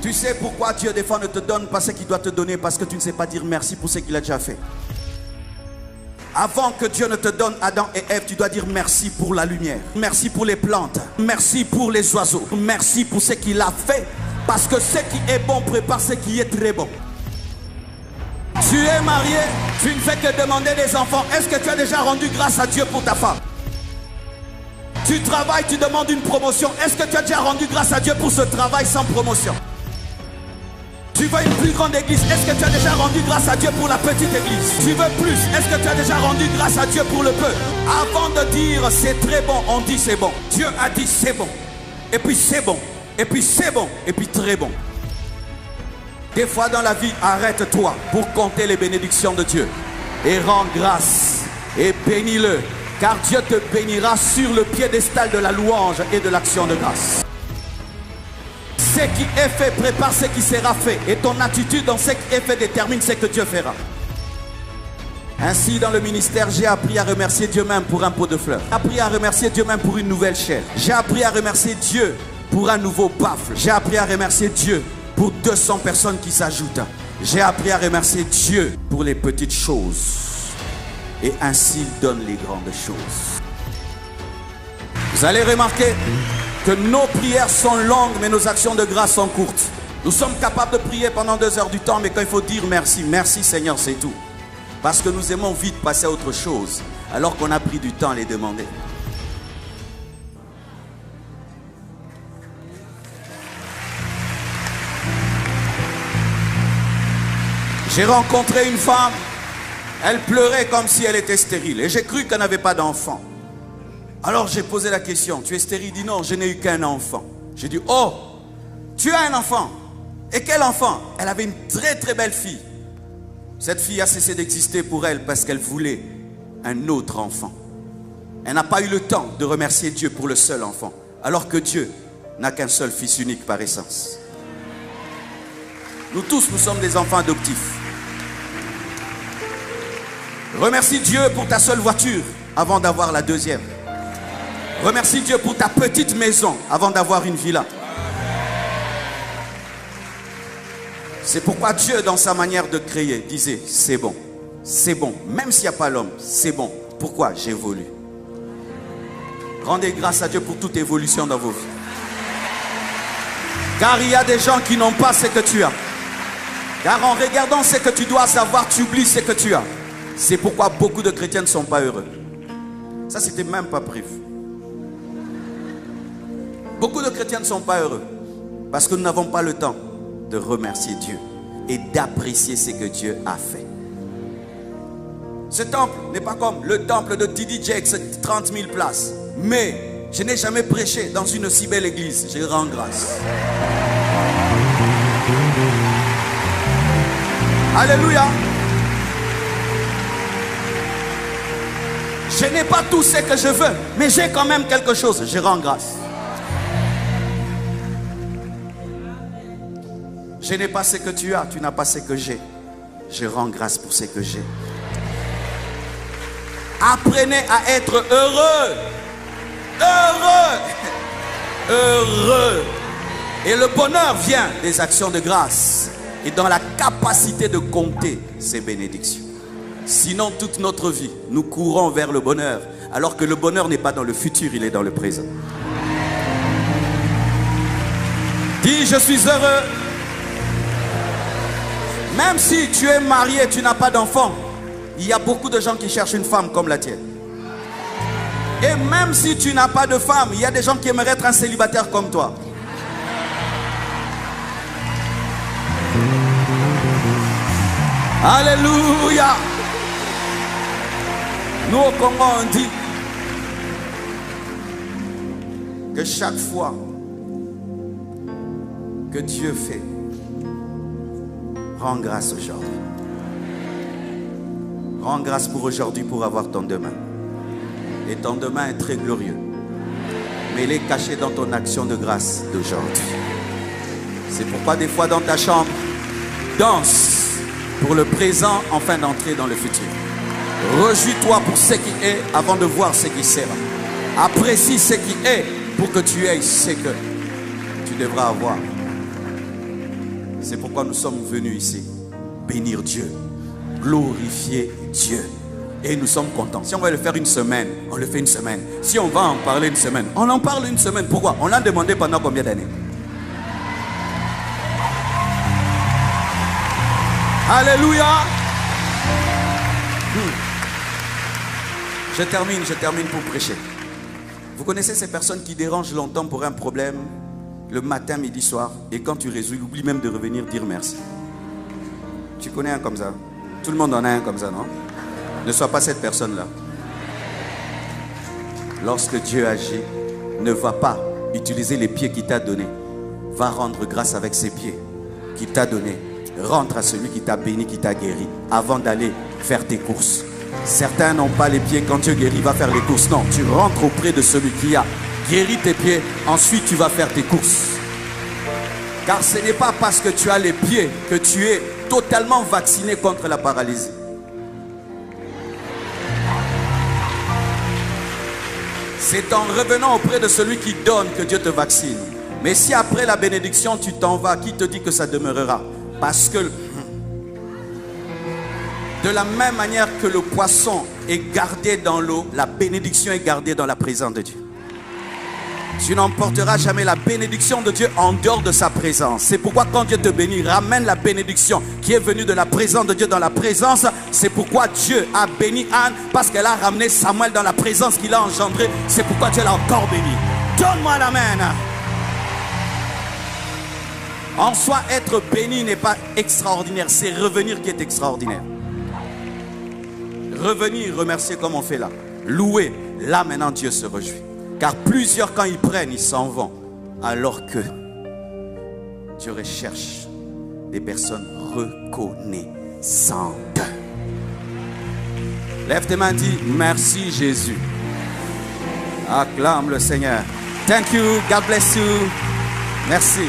Tu sais pourquoi Dieu des fois ne te donne pas ce qu'il doit te donner? Parce que tu ne sais pas dire merci pour ce qu'il a déjà fait. Avant que Dieu ne te donne Adam et Ève, tu dois dire merci pour la lumière. Merci pour les plantes. Merci pour les oiseaux. Merci pour ce qu'il a fait. Parce que ce qui est bon prépare ce qui est très bon. Tu es marié, tu ne fais que demander des enfants. Est-ce que tu as déjà rendu grâce à Dieu pour ta femme? Tu travailles, tu demandes une promotion. Est-ce que tu as déjà rendu grâce à Dieu pour ce travail sans promotion? Tu veux une plus grande église. Est-ce que tu as déjà rendu grâce à Dieu pour la petite église? Tu veux plus. Est-ce que tu as déjà rendu grâce à Dieu pour le peu? Avant de dire c'est très bon, on dit c'est bon. Dieu a dit c'est bon. Et puis c'est bon. Et puis c'est bon. Et puis très bon. Des fois dans la vie, arrête-toi pour compter les bénédictions de Dieu. Et rends grâce. Et bénis-le. Car Dieu te bénira sur le piédestal de la louange et de l'action de grâce. Ce qui est fait prépare ce qui sera fait. Et ton attitude dans ce qui est fait détermine ce que Dieu fera. Ainsi dans le ministère, j'ai appris à remercier Dieu même pour un pot de fleurs. J'ai appris à remercier Dieu même pour une nouvelle chair. J'ai appris à remercier Dieu pour un nouveau baffle. J'ai appris à remercier Dieu pour 200 personnes qui s'ajoutent. J'ai appris à remercier Dieu pour les petites choses. Et ainsi il donne les grandes choses. Vous allez remarquer que nos prières sont longues, mais nos actions de grâce sont courtes. Nous sommes capables de prier pendant 2 heures du temps, mais quand il faut dire merci, merci Seigneur, c'est tout. Parce que nous aimons vite passer à autre chose, alors qu'on a pris du temps à les demander. J'ai rencontré une femme, elle pleurait comme si elle était stérile. Et j'ai cru qu'elle n'avait pas d'enfant. Alors j'ai posé la question, tu es stérile? Il dit non, je n'ai eu qu'un enfant. J'ai dit, oh, tu as un enfant? Et quel enfant? Elle avait une très très belle fille. Cette fille a cessé d'exister pour elle parce qu'elle voulait un autre enfant. Elle n'a pas eu le temps de remercier Dieu pour le seul enfant. Alors que Dieu n'a qu'un seul fils unique par essence. Nous tous, nous sommes des enfants adoptifs. Remercie Dieu pour ta seule voiture avant d'avoir la deuxième. Remercie Dieu pour ta petite maison avant d'avoir une villa. C'est pourquoi Dieu, dans sa manière de créer, disait c'est bon, même s'il n'y a pas l'homme, c'est bon. Pourquoi? J'évolue. Rendez grâce à Dieu pour toute évolution dans vos vies. Car il y a des gens qui n'ont pas ce que tu as. Car en regardant ce que tu dois savoir, tu oublies ce que tu as. C'est pourquoi beaucoup de chrétiens ne sont pas heureux. Ça, c'était même pas prévu. Beaucoup de chrétiens ne sont pas heureux parce que nous n'avons pas le temps de remercier Dieu et d'apprécier ce que Dieu a fait. Ce temple n'est pas comme le temple de TD Jakes, 30 000 places. Mais je n'ai jamais prêché dans une si belle église. Je rends grâce. Alléluia. Je n'ai pas tout ce que je veux, mais j'ai quand même quelque chose. Je rends grâce. Je n'ai pas ce que tu as, tu n'as pas ce que j'ai. Je rends grâce pour ce que j'ai. Apprenez à être heureux. Heureux. Heureux. Et le bonheur vient des actions de grâce et dans la capacité de compter ces bénédictions. Sinon, toute notre vie, nous courons vers le bonheur, alors que le bonheur n'est pas dans le futur, il est dans le présent. Dis, je suis heureux. Même si tu es marié, tu n'as pas d'enfant, il y a beaucoup de gens qui cherchent une femme comme la tienne. Et même si tu n'as pas de femme, il y a des gens qui aimeraient être un célibataire comme toi. Alléluia. Nous au Congo on dit que chaque fois que Dieu fait, rends grâce aujourd'hui. Rends grâce pour aujourd'hui pour avoir ton demain. Et ton demain est très glorieux. Mais il est caché dans ton action de grâce d'aujourd'hui. C'est pourquoi des fois dans ta chambre, danse pour le présent afin d'entrer dans le futur. Réjouis-toi pour ce qui est avant de voir ce qui sera. Apprécie ce qui est pour que tu aies ce que tu devras avoir. C'est pourquoi nous sommes venus ici. Bénir Dieu. Glorifier Dieu. Et nous sommes contents. Si on va le faire une semaine, on le fait une semaine. Si on va en parler une semaine, on en parle une semaine. Pourquoi? On l'a demandé pendant combien d'années? Alléluia. Je termine pour prêcher. Vous connaissez ces personnes qui dérangent longtemps pour un problème, le matin, midi, soir, et quand tu résous, il oublie même de revenir dire merci. Tu connais un comme ça? Tout le monde en a un comme ça, non? Ne sois pas cette personne-là. Lorsque Dieu agit, ne va pas utiliser les pieds qu'il t'a donnés. Va rendre grâce avec ses pieds qu'il t'a donnés. Rentre à celui qui t'a béni, qui t'a guéri, avant d'aller faire tes courses. Certains n'ont pas les pieds. Quand Dieu guérit, va faire les courses. Non, tu rentres auprès de celui qui a guéri tes pieds. Ensuite, tu vas faire tes courses. Car ce n'est pas parce que tu as les pieds que tu es totalement vacciné contre la paralysie. C'est en revenant auprès de celui qui donne que Dieu te vaccine. Mais si après la bénédiction, tu t'en vas, qui te dit que ça demeurera? Parce que de la même manière que le poisson est gardé dans l'eau, la bénédiction est gardée dans la présence de Dieu. Tu n'emporteras jamais la bénédiction de Dieu en dehors de sa présence. C'est pourquoi quand Dieu te bénit, ramène la bénédiction qui est venue de la présence de Dieu dans la présence. C'est pourquoi Dieu a béni Anne, parce qu'elle a ramené Samuel dans la présence qu'il a engendrée. C'est pourquoi Dieu l'a encore béni. Donne-moi l'amen. En soi, être béni n'est pas extraordinaire, c'est revenir qui est extraordinaire. Revenir, remercier comme on fait là. Louer, là maintenant Dieu se réjouit. Car plusieurs, quand ils prennent, ils s'en vont. Alors que Dieu recherche des personnes reconnaissantes. Lève tes mains, dis merci Jésus. Acclame le Seigneur. Thank you, God bless you. Merci.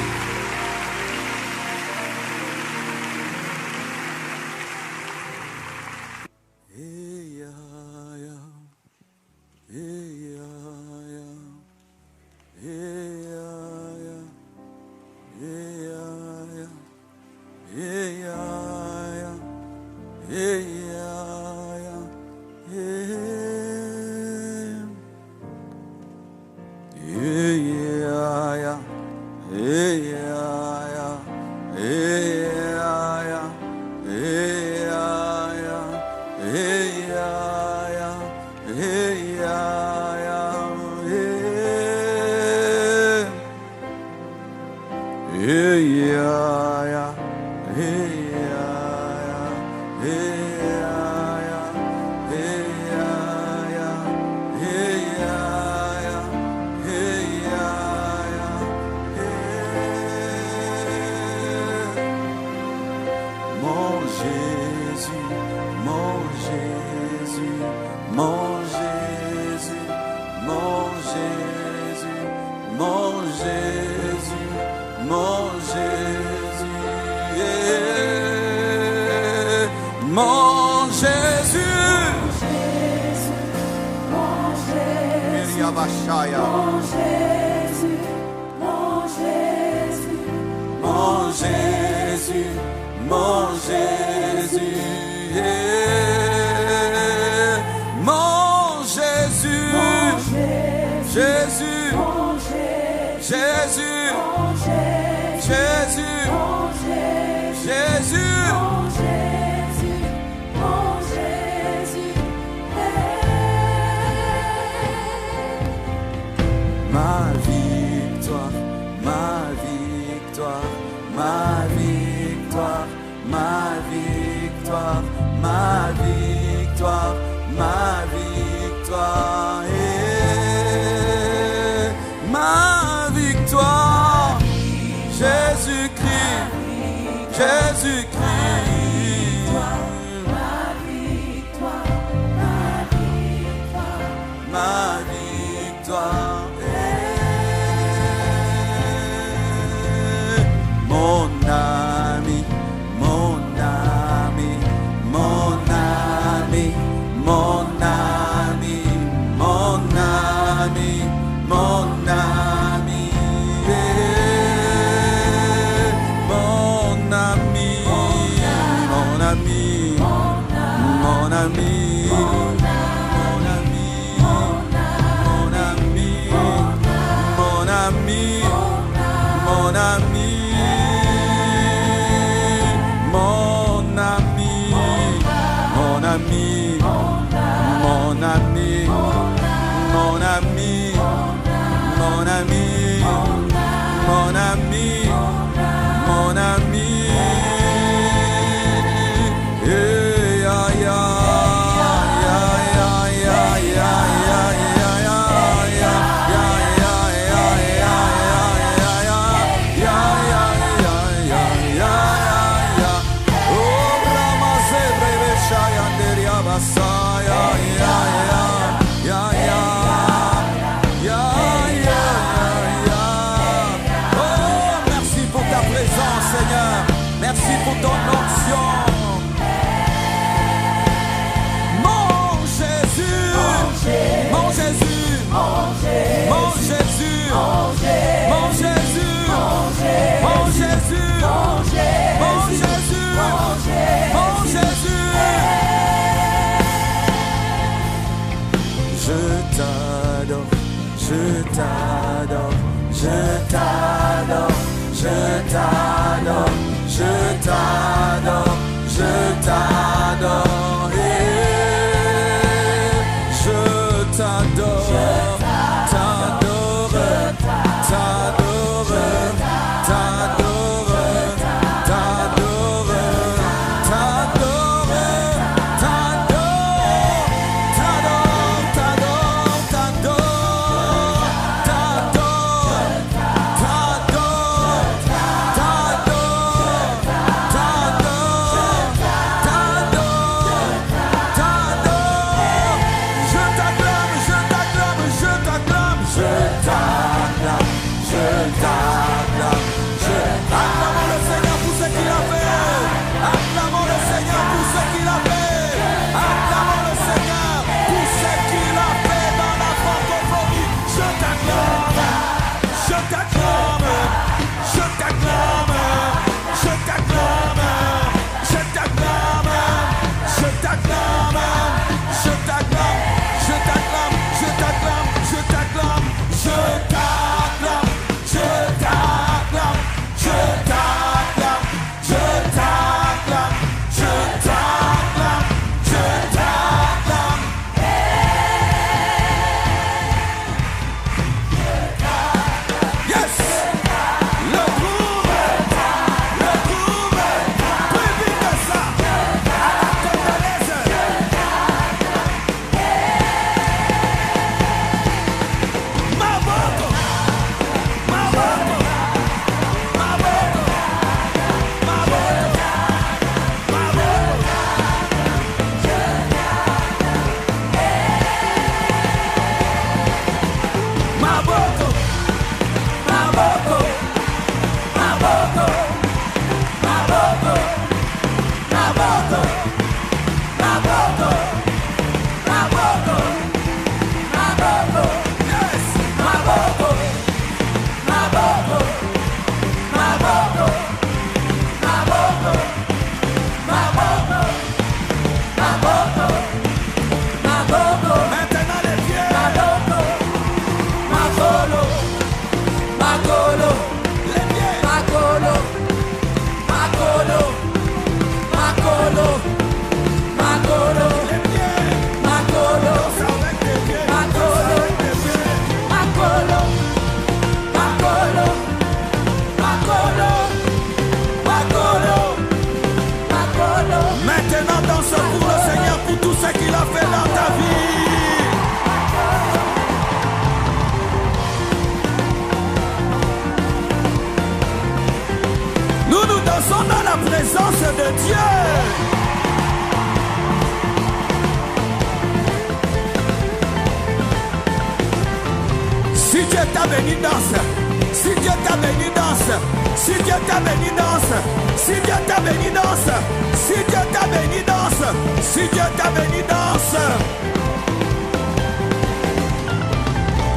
Mon mon ami, mon ami, mon ami, mon ami. Merci pour ton onction. Mon Jésus, mon Jésus, mon Jésus, mon Jésus, mon Jésus, mon Jésus, mon Jésus. Je t'adore, je t'adore, je t'adore, je t'adore. Je t'adore, je t'adore, je t'adore, t'adore, t'adore, t'adore, t'adore, présence de Dieu. Si Dieu t'a béni, danse. Si Dieu t'a béni, danse. Si Dieu t'a béni, danse. Si Dieu t'a béni, danse. Si Dieu t'a béni, danse. Si Dieu t'a béni, danse.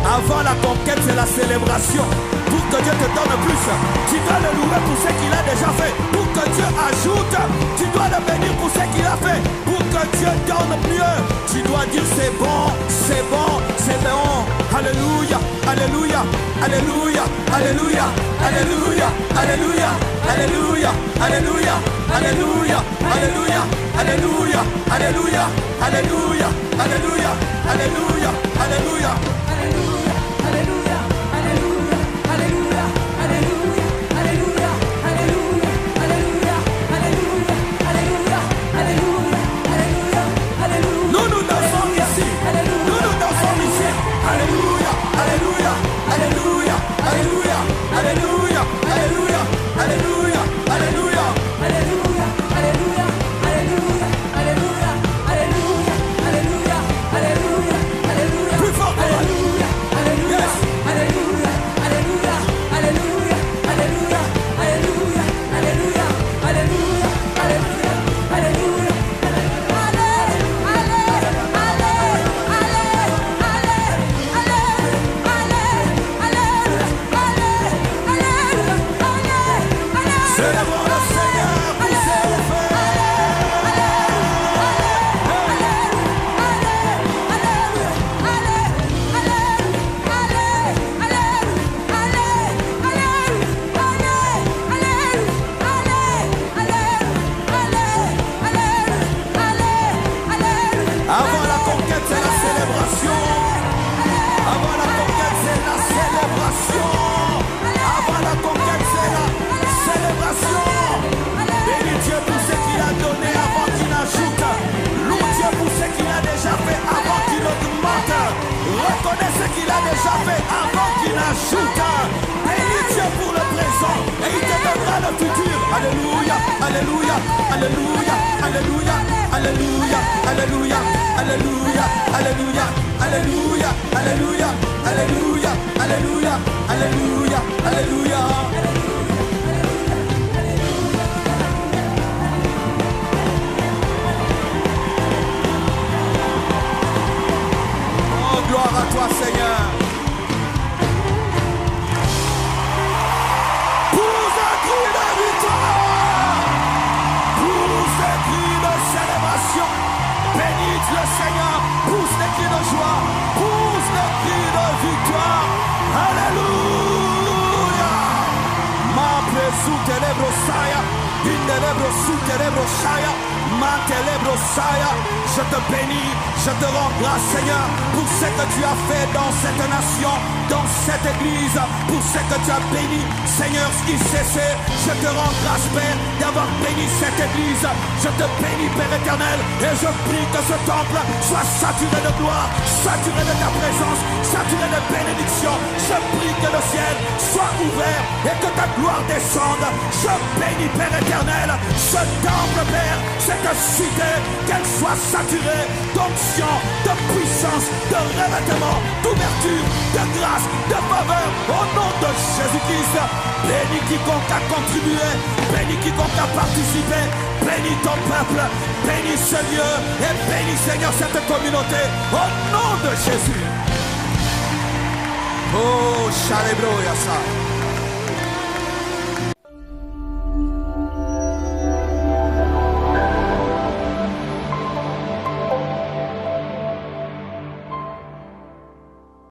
Avant la conquête, c'est la célébration. Pour que Dieu te donne plus, tu dois le louer pour ce qu'il a déjà fait. Pour que Dieu ajoute, tu dois le bénir pour ce qu'il a fait. Pour que Dieu donne mieux, tu dois dire c'est bon, c'est bon, c'est bon. Alléluia, Alléluia, Alléluia, Alléluia, Alléluia, Alléluia, Alléluia, Alléluia, Alléluia, Alléluia, Alléluia, Alléluia, Alléluia, Alléluia, Alléluia, Alléluia. Avant la conquête, c'est la célébration. Avant la conquête, c'est la célébration. Avant la conquête, c'est la célébration. Bénis Dieu pour ce qu'il a donné avant qu'il n'ajoute. Loue Dieu pour ce qu'il a déjà fait avant qu'il augmente. Reconnais ce qu'il a déjà fait avant qu'il n'ajoute. Bénis Dieu pour le présent et il te donnera le futur. Alléluia, Alléluia, Alléluia, Alléluia, Alléluia, Alléluia, Alléluia, Alléluia, Alléluia, Alléluia, Alléluia, Alléluia, Alléluia, Alléluia. Oh, gloire à toi, Seigneur. Bénis le Seigneur, pousse les cris de joie, pousse les cris de victoire. Alléluia. Ma presu telebro saya, indelebro su telebro saya, ma telebro saya. Je te bénis, je te rends grâce, Seigneur, pour ce que tu as fait dans cette nation, dans cette église, pour ce que tu as béni, Seigneur, ICC. Je te rends grâce, Père, d'avoir béni cette église. Je te bénis, Père éternel, et je prie que ce temple soit saturé de gloire, saturé de ta présence, saturé de bénédiction. Je prie que le ciel soit ouvert et que ta gloire descende. Je bénis, Père éternel, ce temple, Père, cette cité, qu'elle soit saturée d'onction, de puissance, de revêtement, d'ouverture, de grâce, de faveur, au nom de Jésus-Christ. Bénis quiconque a contribué, bénis quiconque a participé, bénis ton peuple, bénis ce lieu et bénis, Seigneur, cette communauté, au nom de Jésus. Oh, Shalebro Yassa.